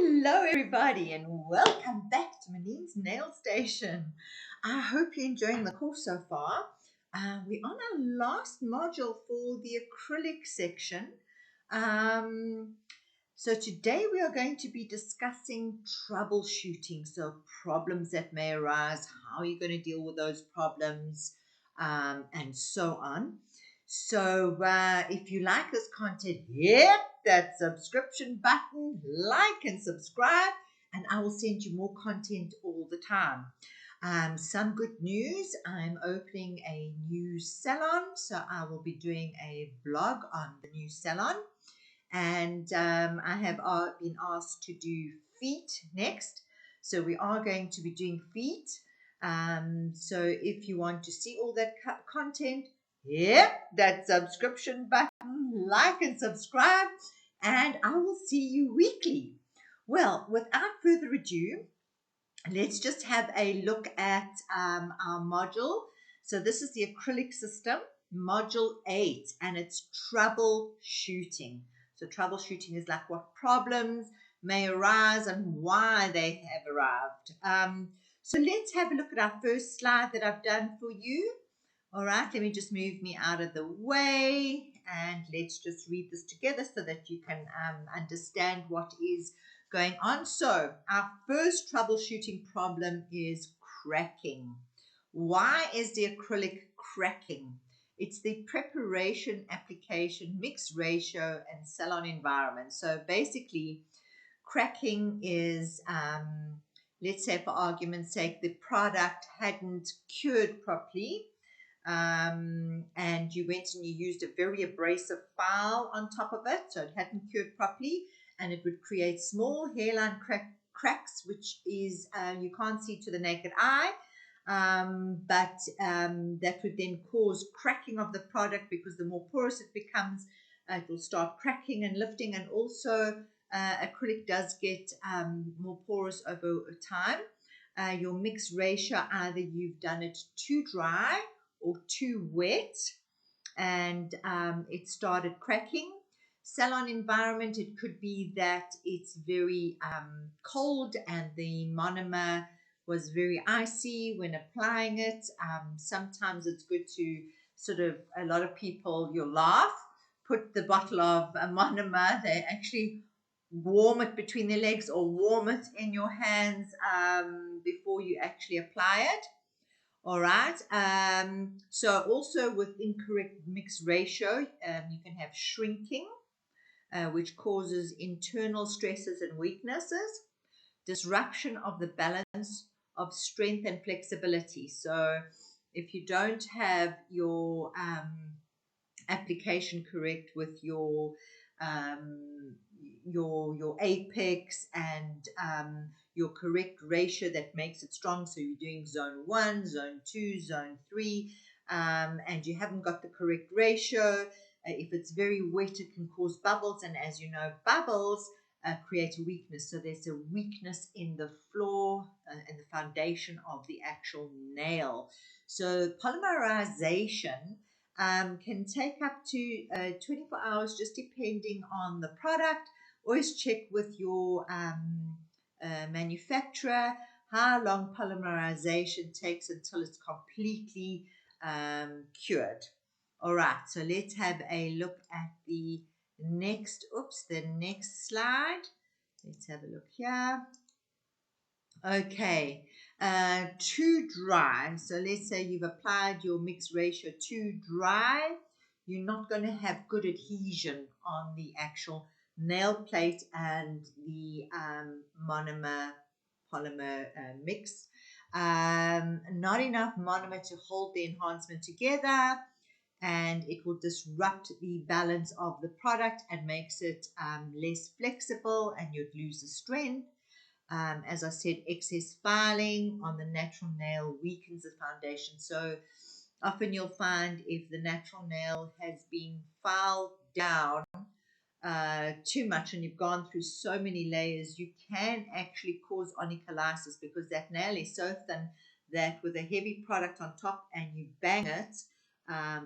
Hello, everybody, and welcome back to Manine's Nail Station. I hope you're enjoying the course so far. We're on our last module for the acrylic section. So today we are going to be discussing troubleshooting, so problems that may arise, how you're going to deal with those problems, and so on. So if you like this content, hit that subscription button, like and subscribe, and I will send you more content all the time. Some good news, I'm opening a new salon, so I will be doing a blog on the new salon. And I have been asked to do feet next. So we are going to be doing feet. So if you want to see all that content, hit that subscription button, like and subscribe, and I will see you weekly. Well, without further ado, let's just have a look at our module. So this is the acrylic system, module 8, and it's troubleshooting. So troubleshooting is like what problems may arise and why they have arrived. So let's have a look at our first slide that I've done for you. All right, let me just move me out of the way and let's just read this together so that you can understand what is going on. So our first troubleshooting problem is cracking. Why is the acrylic cracking? It's the preparation, application, mix ratio, and salon environment. So basically, cracking is, let's say for argument's sake, the product hadn't cured properly, and you went and you used a very abrasive file on top of it, so it hadn't cured properly, and it would create small hairline cracks, which is you can't see to the naked eye. But that would then cause cracking of the product because the more porous it becomes, it will start cracking and lifting, and also acrylic does get more porous over time. Your mix ratio, either you've done it too dry or too wet, and it started cracking. Salon environment, it could be that it's very cold and the monomer was very icy when applying it. Sometimes it's good to sort of, a lot of people, you'll laugh, put the bottle of a monomer, they actually warm it between their legs or warm it in your hands before you actually apply it. All right. So also with incorrect mix ratio, you can have shrinking, which causes internal stresses and weaknesses, disruption of the balance of strength and flexibility. So if you don't have your application correct with your apex and your correct ratio that makes it strong, so you're doing zone 1, zone 2, zone 3, and you haven't got the correct ratio, if it's very wet it can cause bubbles, and as you know, bubbles create a weakness. So there's a weakness in the floor and the foundation of the actual nail. So polymerization can take up to 24 hours, just depending on the product. Always check with your manufacturer how long polymerization takes until it's completely cured. All right, so let's have a look at the next slide. Let's have a look here. Okay, too dry. So let's say you've applied your mix ratio too dry. You're not going to have good adhesion on the actual nail plate and the monomer polymer mix. Not enough monomer to hold the enhancement together, and it will disrupt the balance of the product and makes it less flexible, and you'd lose the strength. As I said, excess filing on the natural nail weakens the foundation. So often you'll find if the natural nail has been filed down too much and you've gone through so many layers, you can actually cause onycholysis, because that nail is so thin that with a heavy product on top and you bang it,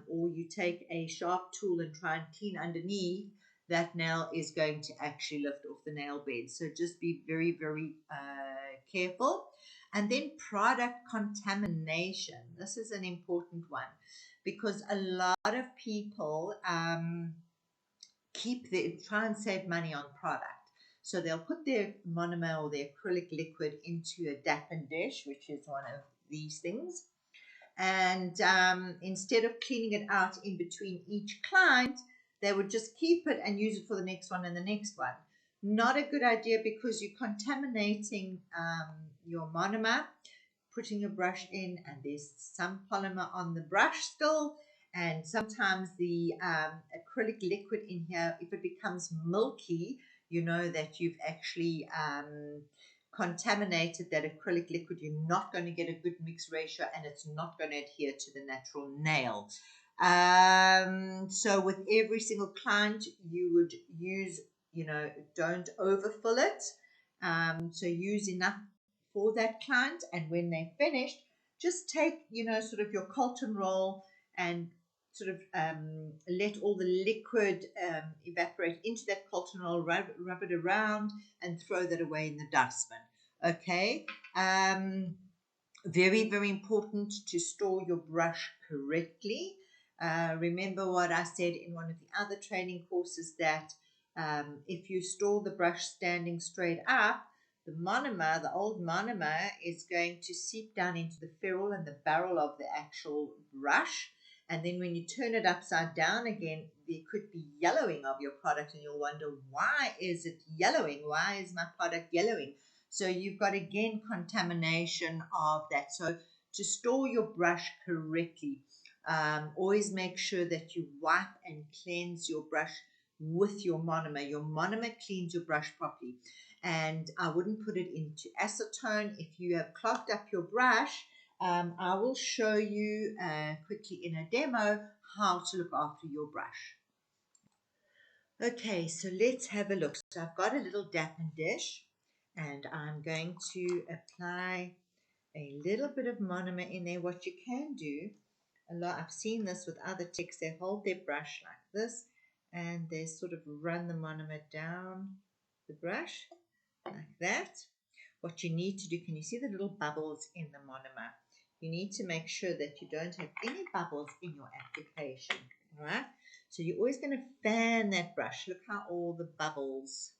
or you take a sharp tool and try and clean underneath, that nail is going to actually lift off the nail bed. So just be very, very careful. And then product contamination. This is an important one because a lot of people try and save money on product. So they'll put their monomer or their acrylic liquid into a dap and dish, which is one of these things. And instead of cleaning it out in between each client, they would just keep it and use it for the next one and the next one. Not a good idea because you're contaminating your monomer, putting a brush in, and there's some polymer on the brush still. And sometimes the acrylic liquid in here, if it becomes milky, you know that you've actually contaminated that acrylic liquid. You're not going to get a good mix ratio and it's not going to adhere to the natural nail. So with every single client, you would use, don't overfill it. So use enough for that client, and when they're finished, just take, sort of your cotton roll and sort of let all the liquid evaporate into that cotton roll, rub it around, and throw that away in the dustbin. Okay. Very, very important to store your brush correctly. Remember what I said in one of the other training courses that if you store the brush standing straight up, the monomer, the old monomer, is going to seep down into the ferrule and the barrel of the actual brush. And then when you turn it upside down again, there could be yellowing of your product, and you'll wonder, why is it yellowing? Why is my product yellowing? So you've got, again, contamination of that. So to store your brush correctly, always make sure that you wipe and cleanse your brush with your monomer. Your monomer cleans your brush properly. And I wouldn't put it into acetone. If you have clogged up your brush, I will show you quickly in a demo how to look after your brush. Okay, so let's have a look. So I've got a little dappen dish, and I'm going to apply a little bit of monomer in there. What you can do, I've seen this with other techs, they hold their brush like this, and they sort of run the monomer down the brush like that. What you need to do, can you see the little bubbles in the monomer? You need to make sure that you don't have any bubbles in your application, all right? So you're always going to fan that brush. Look how all the bubbles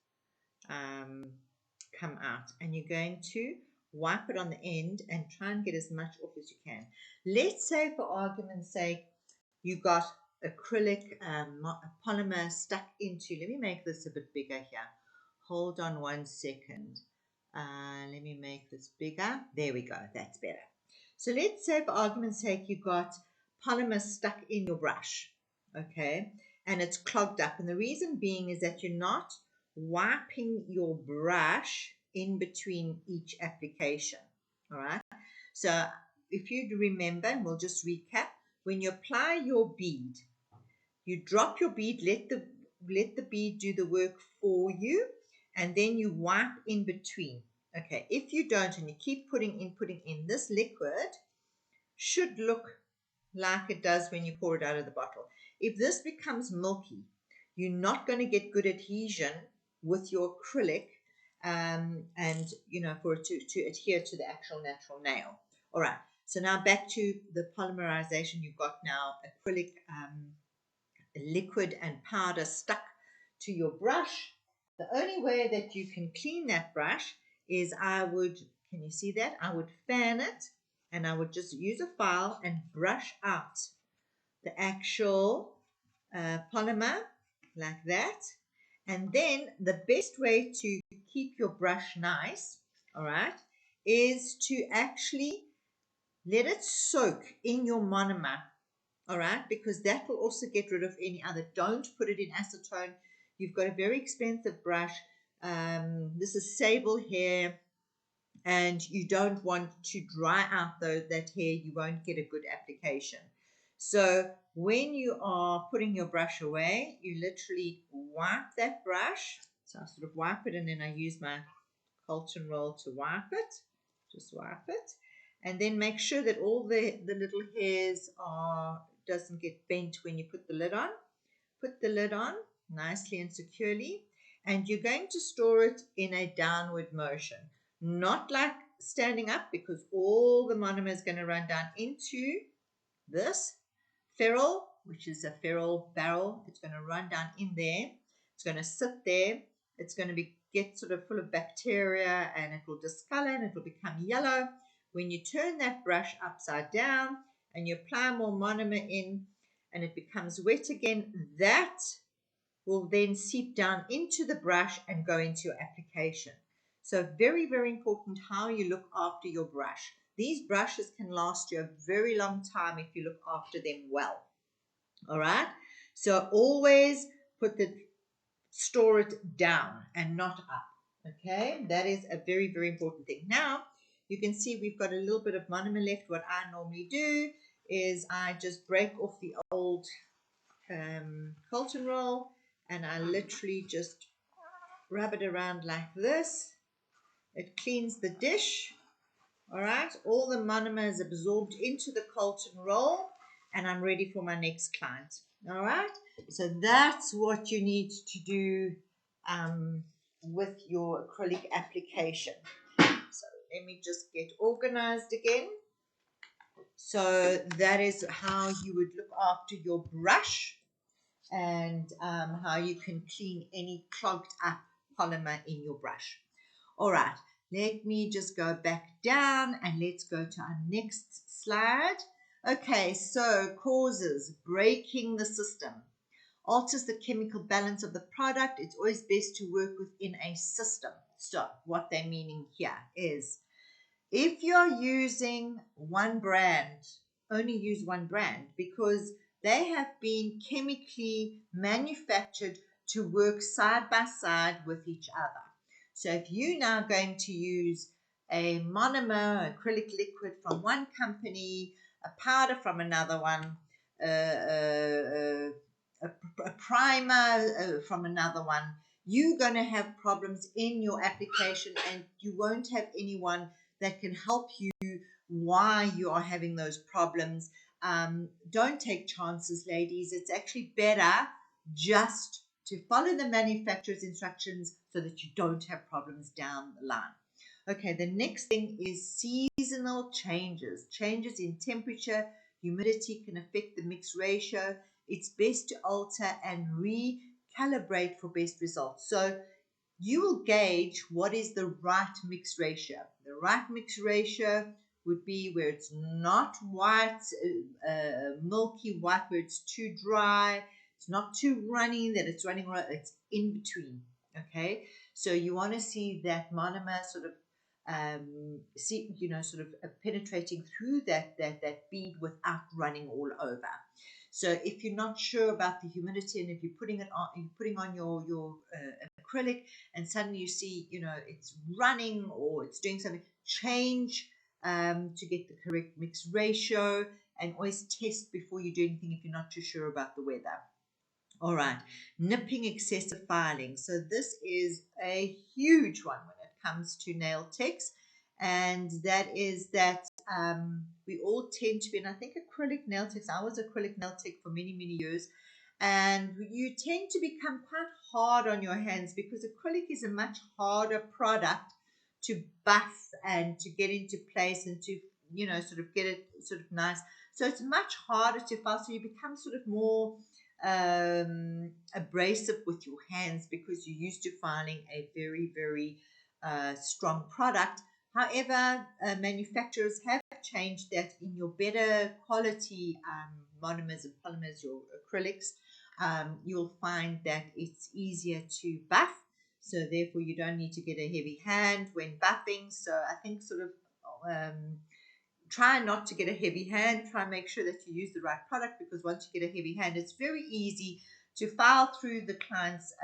come out. And you're going to wipe it on the end and try and get as much off as you can. Let's say, for argument's sake, you got acrylic polymer stuck into, let me make this a bit bigger here. Hold on 1 second. Let me make this bigger. There we go. That's better. So let's say, for argument's sake, you got polymer stuck in your brush, okay, and it's clogged up. And the reason being is that you're not wiping your brush in between each application, all right? So if you remember, and we'll just recap, when you apply your bead, you drop your bead, let the bead do the work for you, and then you wipe in between. Okay, if you don't and you keep putting in, this liquid should look like it does when you pour it out of the bottle. If this becomes milky, you're not going to get good adhesion with your acrylic, and for it to adhere to the actual natural nail. All right, so now back to the polymerization. You've got now acrylic liquid and powder stuck to your brush. The only way that you can clean that brush is can you see that? I would fan it, and I would just use a file and brush out the actual polymer like that. And then the best way to keep your brush nice, all right, is to actually let it soak in your monomer, all right, because that will also get rid of any other. Don't put it in acetone. You've got a very expensive brush. This is sable hair, and you don't want to dry out that hair. You won't get a good application. So when you are putting your brush away, you literally wipe that brush. So I sort of wipe it, and then I use my cotton roll to wipe it. Just wipe it. And then make sure that all the little hairs doesn't get bent when you put the lid on. Put the lid on, nicely and securely. And you're going to store it in a downward motion, not like standing up, because all the monomer is going to run down into this ferrule, which is a ferrule barrel. It's going to run down in there. It's going to sit there. It's going to get sort of full of bacteria, and it will discolor and it will become yellow. When you turn that brush upside down and you apply more monomer in and it becomes wet again, that will then seep down into the brush and go into your application. So very, very important how you look after your brush. These brushes can last you a very long time if you look after them well. All right. So always store it down and not up. Okay. That is a very, very important thing. Now you can see we've got a little bit of monomer left. What I normally do is I just break off the old Colton roll and I literally just rub it around like this. It cleans the dish. All right, all the monomer is absorbed into the Colton roll, and I'm ready for my next client. All right, so that's what you need to do with your acrylic application. So let me just get organized again. So that is how you would look after your brush, and how you can clean any clogged up polymer in your brush. All right, let me just go back down and let's go to our next slide. Okay, so causes: breaking the system, alters the chemical balance of the product. It's always best to work within a system. So what they're meaning here is, if you're using one brand, only use one brand, because they have been chemically manufactured to work side by side with each other. So if you're now going to use a monomer acrylic liquid from one company, a powder from another one, a primer from another one, you're going to have problems in your application, and you won't have anyone that can help you why you are having those problems. Don't take chances, ladies. It's actually better just to follow the manufacturer's instructions so that you don't have problems down the line. Okay, the next thing is seasonal changes. Changes in temperature, humidity can affect the mix ratio. It's best to alter and recalibrate for best results. So you will gauge what is the right mix ratio. The right mix ratio would be where it's not white, milky white, where it's too dry, it's not too runny, that it's running, it's in between. Okay, so you want to see that monomer sort of sort of penetrating through that bead without running all over. So if you're not sure about the humidity, and if you're putting on your acrylic, and suddenly you see it's running or it's doing something, change to get the correct mix ratio, and always test before you do anything if you're not too sure about the weather. All right, nipping excessive filing. So this is a huge one when it comes to nail techs, and that is that we all tend to be, and I think acrylic nail techs, I was acrylic nail tech for many, many years, and you tend to become quite hard on your hands because acrylic is a much harder product to buff and to get into place and to sort of get it sort of nice. So it's much harder to file, so you become sort of more abrasive with your hands because you're used to filing a very, very strong product. However, manufacturers have changed that in your better quality monomers and polymers, your acrylics. You'll find that it's easier to buff, so therefore you don't need to get a heavy hand when buffing. So I think sort of try not to get a heavy hand. Try and make sure that you use the right product, because once you get a heavy hand, it's very easy to file through the client's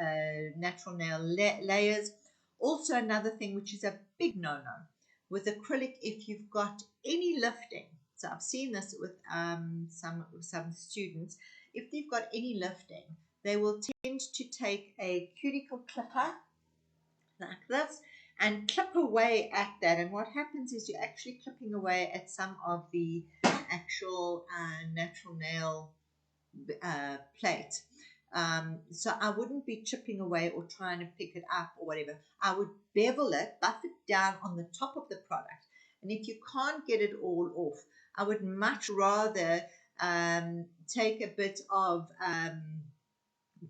natural nail layers. Also, another thing which is a big no-no with acrylic, if you've got any lifting, so I've seen this with some students, if they've got any lifting, they will tend to take a cuticle clipper like this and clip away at that, and what happens is you're actually clipping away at some of the actual natural nail plate. So I wouldn't be chipping away or trying to pick it up or whatever. I would bevel it, buff it down on the top of the product. And if you can't get it all off, I would much rather take a bit of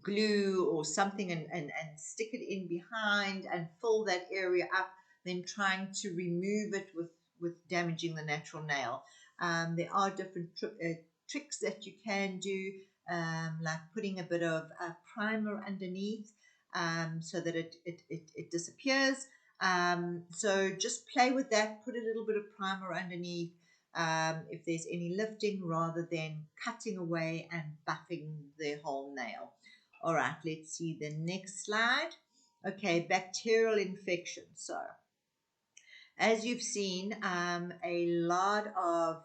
glue or something and stick it in behind and fill that area up than trying to remove it with damaging the natural nail. There are different tricks that you can do, like putting a bit of primer underneath so that it disappears. So just play with that, put a little bit of primer underneath if there's any lifting rather than cutting away and buffing the whole nail. All right, let's see the next slide. Okay, bacterial infection. So, as you've seen, a lot of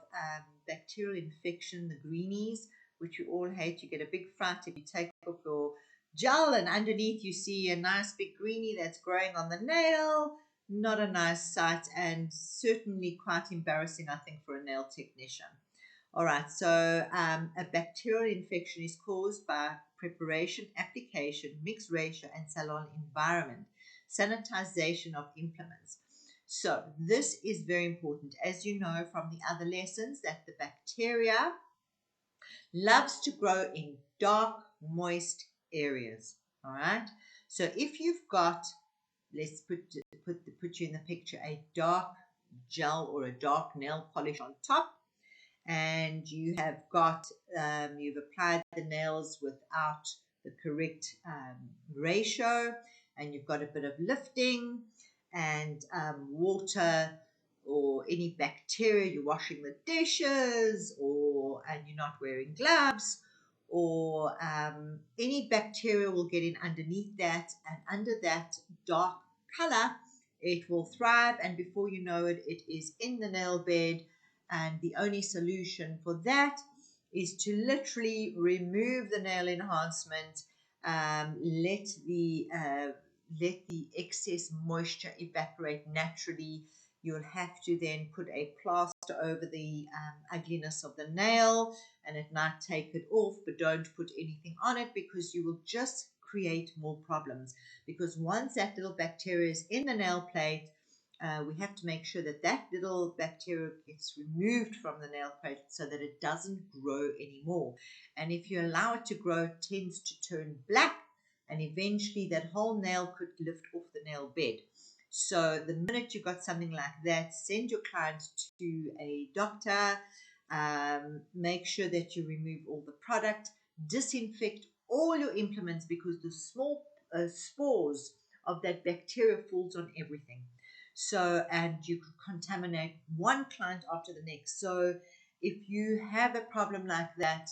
bacterial infection, the greenies, which you all hate. You get a big fright if you take off your gel and underneath you see a nice big greenie that's growing on the nail. Not a nice sight and certainly quite embarrassing, I think, for a nail technician. All right, so a bacterial infection is caused by preparation, application, mixed ratio, and salon environment, sanitization of implements. So this is very important, as you know from the other lessons, that the bacteria loves to grow in dark, moist areas. All right, so if you've got, let's put you in the picture, a dark gel or a dark nail polish on top, and you have got you've applied the nails without the correct ratio, and you've got a bit of lifting and water or any bacteria, you're washing the dishes and you're not wearing gloves, or any bacteria will get in underneath that, and under that dark color it will thrive, and before you know it, it is in the nail bed. And the only solution for that is to literally remove the nail enhancement, let the excess moisture evaporate naturally. You'll have to then put a plaster over the ugliness of the nail and at night take it off, but don't put anything on it because you will just create more problems. Because once that little bacteria is in the nail plate, we have to make sure that that little bacteria gets removed from the nail plate so that it doesn't grow anymore. And if you allow it to grow, it tends to turn black, and eventually that whole nail could lift off the nail bed. So the minute you've got something like that, send your client to a doctor. Make sure that you remove all the product, disinfect all your implements, because the small spores of that bacteria falls on everything. So, and you could contaminate one client after the next. So if you have a problem like that,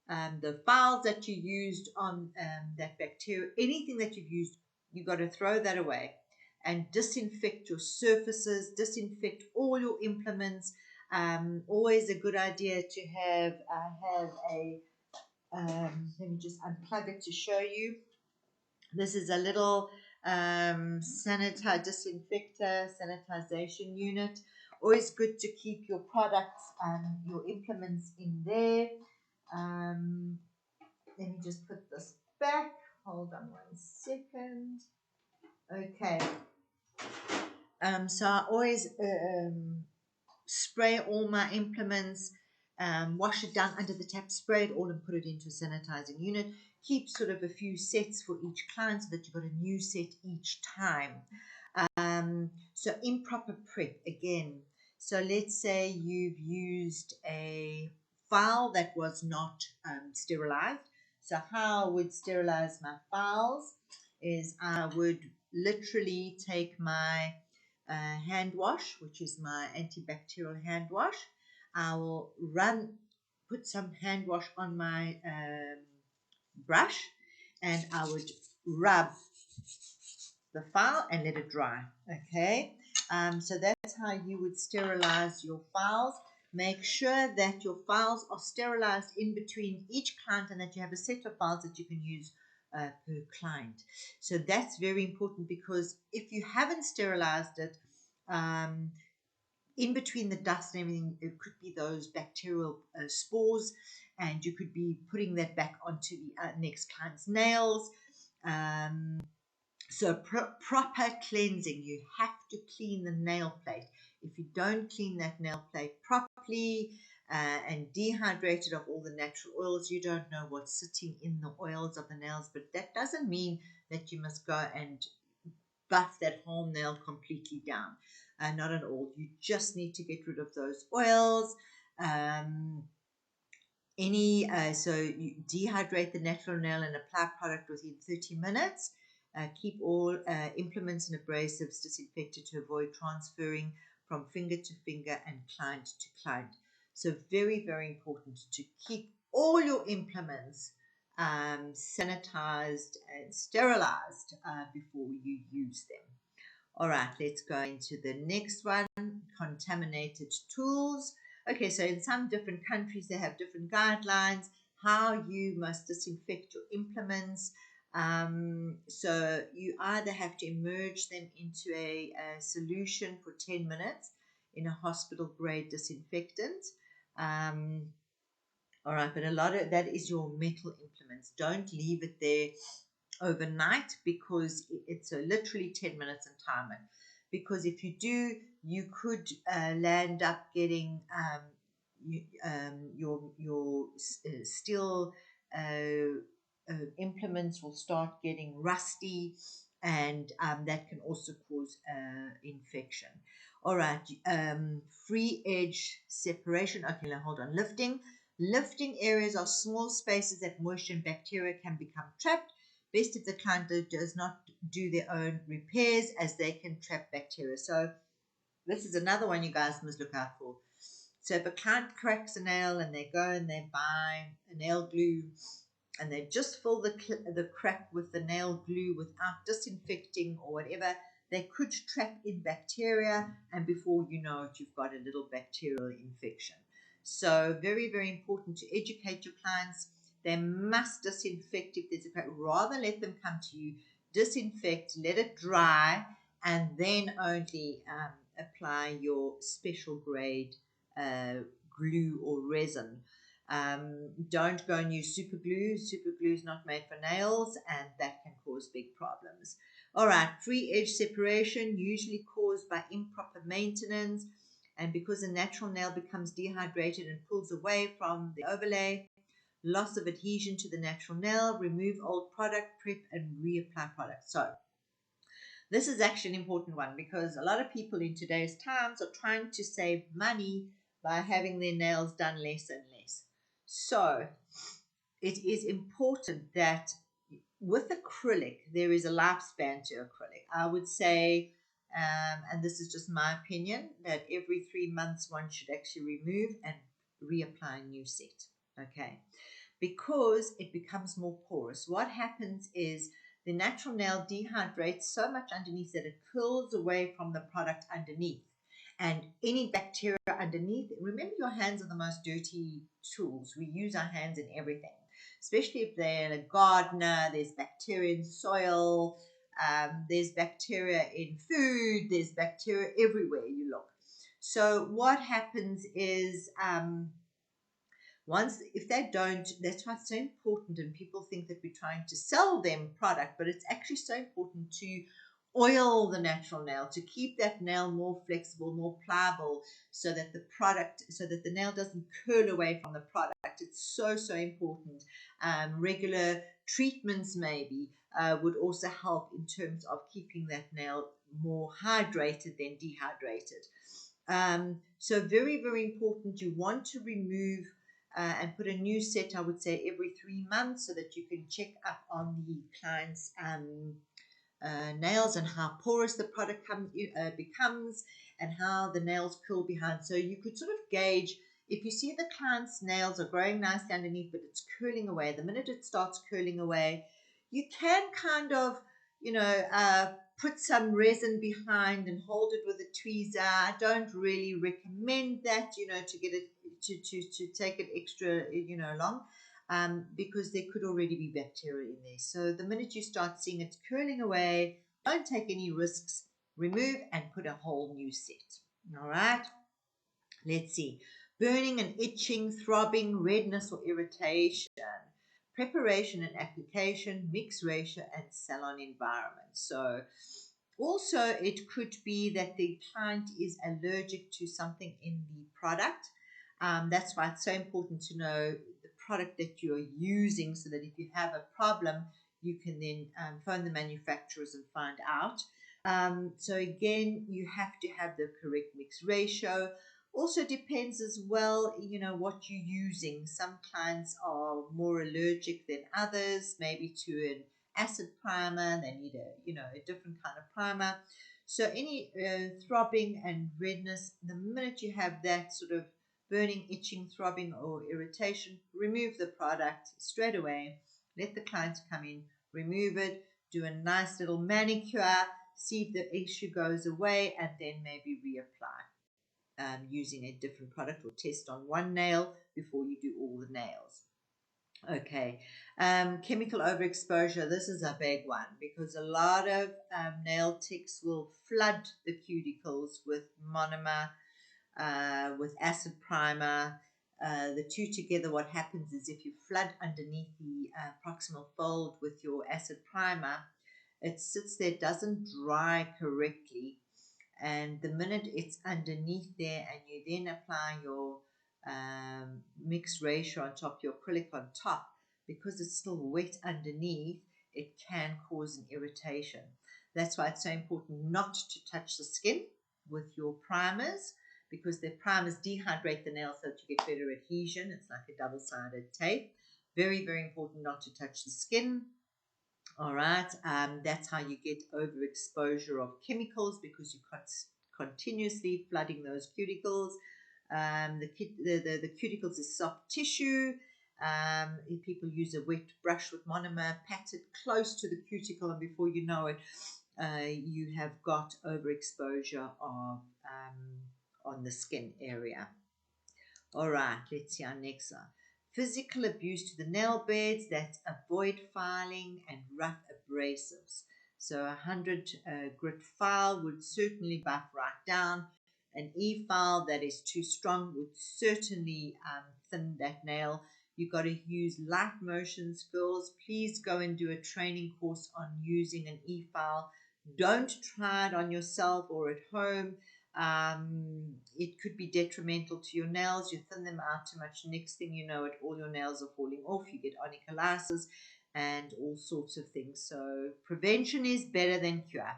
the files that you used on that bacteria, anything that you've used, you've got to throw that away and disinfect your surfaces, disinfect all your implements. Always a good idea to have a, let me just unplug it to show you. This is a little disinfector, sanitization unit. Always good to keep your products, your implements in there. Let me just put this back. Hold on 1 second. Okay. So I always spray all my implements, wash it down under the tap, spray it all and put it into a sanitizing unit. Keep sort of a few sets for each client so that you've got a new set each time. So improper prep again. So let's say you've used a file that was not sterilized. So how I would sterilize my files is I would literally take my hand wash, which is my antibacterial hand wash. I will put some hand wash on my brush, and I would rub the file and let it dry. Okay, so that's how you would sterilize your files. Make sure that your files are sterilized in between each client and that you have a set of files that you can use per client. So that's very important, because if you haven't sterilized it, in between the dust and everything, it could be those bacterial spores, and you could be putting that back onto the next client's nails. Um, so proper cleansing. You have to clean the nail plate. If you don't clean that nail plate properly and dehydrate it of all the natural oils, you don't know what's sitting in the oils of the nails. But that doesn't mean that you must go and buff that whole nail completely down. Not at all. You just need to get rid of those oils. Um, so you dehydrate the natural nail and apply product within 30 minutes. Keep all implements and abrasives disinfected to avoid transferring from finger to finger and client to client. So very, very important to keep all your implements sanitized and sterilized before you use them. All right, let's go into the next one, contaminated tools. Okay, so in some different countries, they have different guidelines how you must disinfect your implements. So you either have to immerse them into a solution for 10 minutes in a hospital grade disinfectant. Um, all right, but a lot of that is your metal implements. Don't leave it there overnight because it's literally 10 minutes and timer. Because if you do, you could land up getting your steel implements will start getting rusty, and that can also cause infection. All right, free edge separation. Okay, now hold on. Lifting areas are small spaces that moisture and bacteria can become trapped. Best if the client does not do their own repairs, as they can trap bacteria. So this is another one you guys must look out for. So if a client cracks a nail and they go and they buy a nail glue and they just fill the crack with the nail glue without disinfecting or whatever, they could trap in bacteria, and before you know it, you've got a little bacterial infection. So very, very important to educate your clients. They must disinfect if there's a crack. Rather let them come to you, disinfect, let it dry, and then only apply your special grade glue or resin. Don't go and use super glue. Super glue is not made for nails, and that can cause big problems. All right, free edge separation, usually caused by improper maintenance, and because the natural nail becomes dehydrated and pulls away from the overlay. Loss of adhesion to the natural nail, remove old product, prep and reapply product. So this is actually an important one because a lot of people in today's times are trying to save money by having their nails done less and less. So it is important that with acrylic, there is a lifespan to acrylic. I would say, and this is just my opinion, that every 3 months one should actually remove and reapply a new set. Okay, because it becomes more porous. What happens is the natural nail dehydrates so much underneath that it curls away from the product underneath. And any bacteria underneath, remember your hands are the most dirty tools. We use our hands in everything, especially if they're a gardener. There's bacteria in soil, there's bacteria in food, there's bacteria everywhere you look. So what happens is once, if they don't, that's why it's so important, and people think that we're trying to sell them product, but it's actually so important to oil the natural nail to keep that nail more flexible, more pliable, so that the nail doesn't curl away from the product. It's so, so important. Regular treatments maybe would also help in terms of keeping that nail more hydrated than dehydrated. So very, very important. You want to remove and put a new set, I would say, every 3 months so that you can check up on the client's nails and how porous the product becomes and how the nails curl behind. So you could sort of gauge if you see the client's nails are growing nicely underneath, but it's curling away. The minute it starts curling away, you can kind of, put some resin behind and hold it with a tweezer. I don't really recommend that, to get it to take it extra, long, because there could already be bacteria in there. So the minute you start seeing it curling away, don't take any risks. Remove and put a whole new set. All right. Let's see. Burning and itching, throbbing, redness or irritation. Preparation and application, mix ratio, and salon environment. So, also, it could be that the client is allergic to something in the product. That's why it's so important to know the product that you're using so that if you have a problem, you can then phone the manufacturers and find out. So, again, you have to have the correct mix ratio. Also depends as well, what you're using. Some clients are more allergic than others, maybe to an acid primer. They need a different kind of primer. So any throbbing and redness, the minute you have that sort of burning, itching, throbbing, or irritation, remove the product straight away. Let the client come in, remove it, do a nice little manicure, see if the issue goes away, and then maybe reapply. Using a different product or test on one nail before you do all the nails. Okay, chemical overexposure. This is a big one because a lot of nail ticks will flood the cuticles with monomer, with acid primer. The two together, what happens is if you flood underneath the proximal fold with your acid primer, it sits there, doesn't dry correctly, and the minute it's underneath there and you then apply your mixed ratio on top, your acrylic on top, because it's still wet underneath, it can cause an irritation. That's why it's so important not to touch the skin with your primers, because the primers dehydrate the nail so that you get better adhesion. It's like a double-sided tape. Very, very important not to touch the skin. All right, that's how you get overexposure of chemicals, because you're continuously flooding those cuticles. The cuticles is soft tissue. If people use a wet brush with monomer, pat it close to the cuticle, and before you know it, you have got overexposure of on the skin area. All right, let's see our next one. Physical abuse to the nail beds, that's avoid filing and rough abrasives. So 100 grit file would certainly buff right down. An e-file that is too strong would certainly thin that nail. You've got to use light motions, girls. Please go and do a training course on using an e-file. Don't try it on yourself or at home. It could be detrimental to your nails. You thin them out too much. Next thing you know, all your nails are falling off. You get onycholasis and all sorts of things. So prevention is better than cure.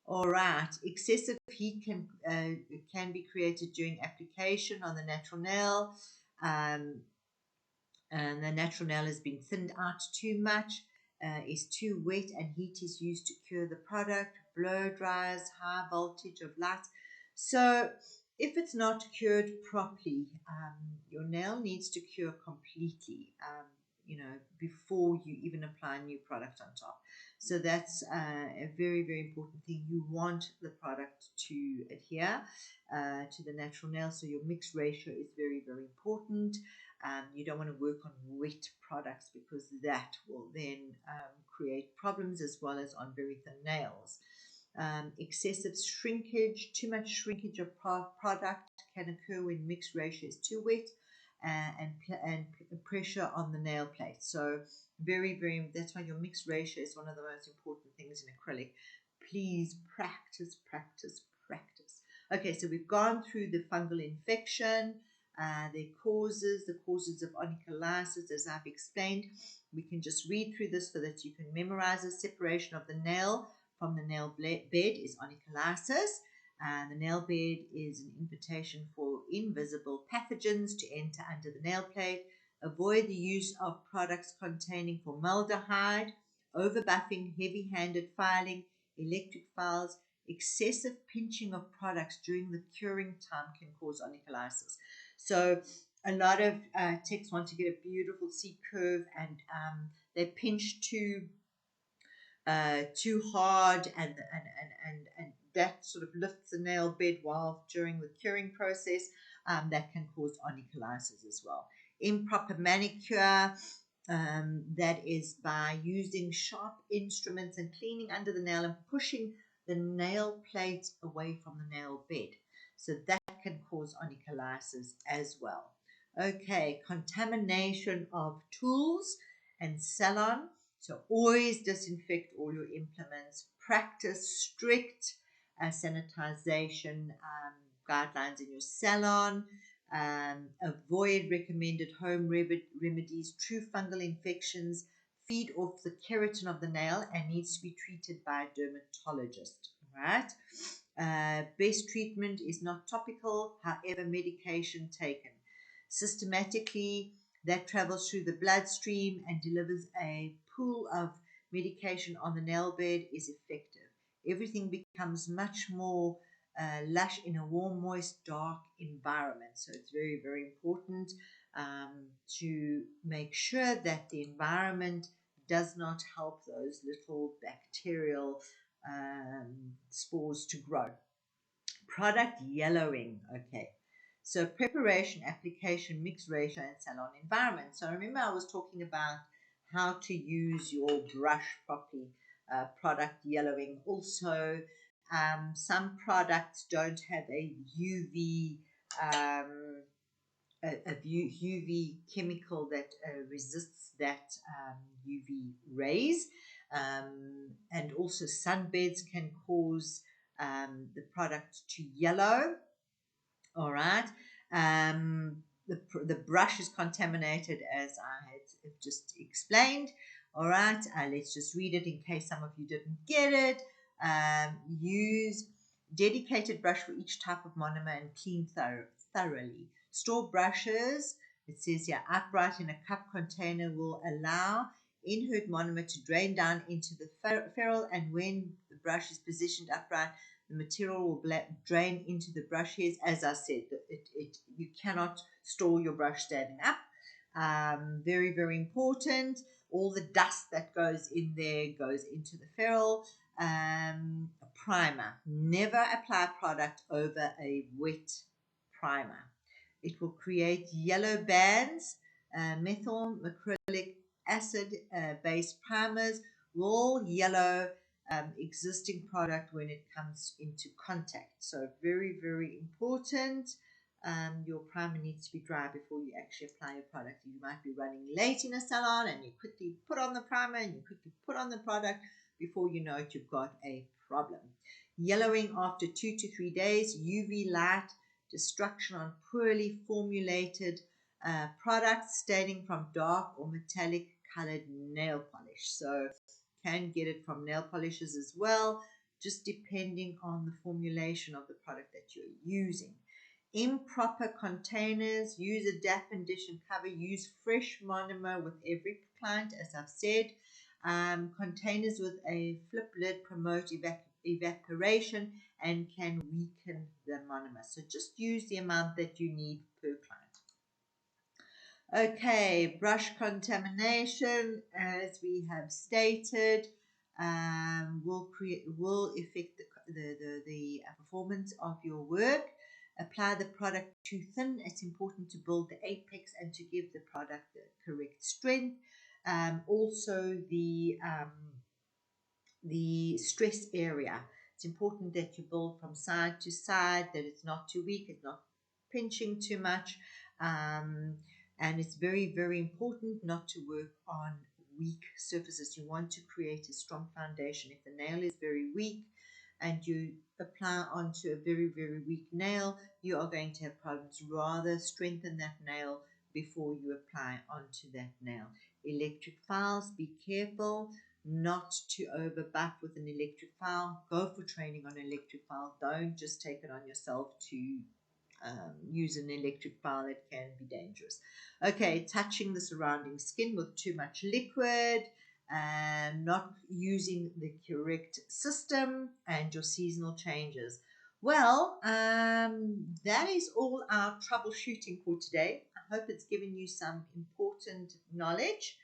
All right. Excessive heat can be created during application on the natural nail. And the natural nail has been thinned out too much, is too wet, and heat is used to cure the product. Blow dries, high voltage of light. So if it's not cured properly, your nail needs to cure completely, before you even apply a new product on top. So that's a very, very important thing. You want the product to adhere to the natural nail. So your mix ratio is very, very important. You don't want to work on wet products, because that will then create problems, as well as on very thin nails. Excessive shrinkage, too much shrinkage of product can occur when mix ratio is too wet, and pressure on the nail plate. So very, very, that's why your mix ratio is one of the most important things in acrylic. Please practice, practice, practice. Okay, so we've gone through the fungal infection, the causes of onycholasis, as I've explained. We can just read through this so that you can memorize the separation of the nail from the nail bed is onycholasis. The nail bed is an invitation for invisible pathogens to enter under the nail plate. Avoid the use of products containing formaldehyde, overbuffing, heavy-handed filing, electric files. Excessive pinching of products during the curing time can cause onycholasis. So a lot of techs want to get a beautiful C curve, and they pinch too hard, and that sort of lifts the nail bed while during the curing process. That can cause onycholasis as well. Improper manicure, that is by using sharp instruments and cleaning under the nail and pushing the nail plate away from the nail bed. So that can cause onycholysis as well. Okay, contamination of tools and salon. So always disinfect all your implements. Practice strict sanitization guidelines in your salon. Avoid recommended home remedies. True fungal infections feed off the keratin of the nail and needs to be treated by a dermatologist. Right? Best treatment is not topical, however, medication taken systematically that travels through the bloodstream and delivers a pool of medication on the nail bed is effective. Everything becomes much more lush in a warm, moist, dark environment. So it's very, very important to make sure that the environment does not help those little bacterial spores to grow. Product yellowing. Okay. So preparation, application, mix ratio, and salon environment. So remember I was talking about how to use your brush properly. Product yellowing. Also, some products don't have a UV UV chemical that resists that UV rays, and also sunbeds can cause the product to yellow. All right. The brush is contaminated, as I had just explained. All right. Let's just read it in case some of you didn't get it. Use dedicated brush for each type of monomer and clean thoroughly. Store brushes, it says here, upright in a cup container will allow inert monomer to drain down into the ferrule, and when the brush is positioned upright, the material will drain into the brush heads. As I said, you cannot store your brush standing up. Very, very important. All the dust that goes in there goes into the ferrule. A primer. Never apply product over a wet primer. It will create yellow bands. Methyl acrylic acid based primers will yellow existing product when it comes into contact. So very, very important. Your primer needs to be dry before you actually apply your product. You might be running late in a salon and you quickly put on the primer and you quickly put on the product. Before you know it, you've got a problem. Yellowing after 2 to 3 days, UV light, destruction on poorly formulated products, staining from dark or metallic colored nail polish. So can get it from nail polishes as well, just depending on the formulation of the product that you're using. Improper containers, use a DAP and dish and cover, use fresh monomer with every client, as I've said. Containers with a flip lid promote evaporation and can weaken the monomer. So just use the amount that you need per client. Okay, brush contamination, as we have stated, will affect the performance of your work. Apply the product too thin. It's important to build the apex and to give the product the correct strength. Also, the stress area. It's important that you build from side to side, that it's not too weak, it's not pinching too much. And it's very, very important not to work on weak surfaces. You want to create a strong foundation. If the nail is very weak and you apply onto a very, very weak nail, you are going to have problems. Rather strengthen that nail before you apply onto that nail. Electric files, be careful not to overbuff with an electric file. Go for training on electric file. Don't just take it on yourself to use an electric file. It can be dangerous. Okay, touching the surrounding skin with too much liquid and not using the correct system, and your seasonal changes. Well, that is all our troubleshooting for today. I hope it's given you some important knowledge.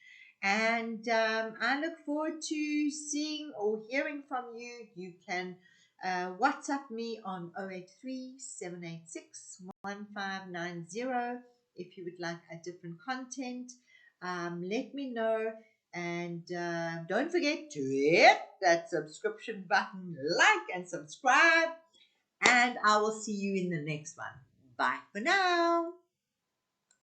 And I look forward to seeing or hearing from you. You can WhatsApp me on 083 786 1590 if you would like a different content. Let me know. And don't forget to hit that subscription button, like and subscribe. And I will see you in the next one. Bye for now.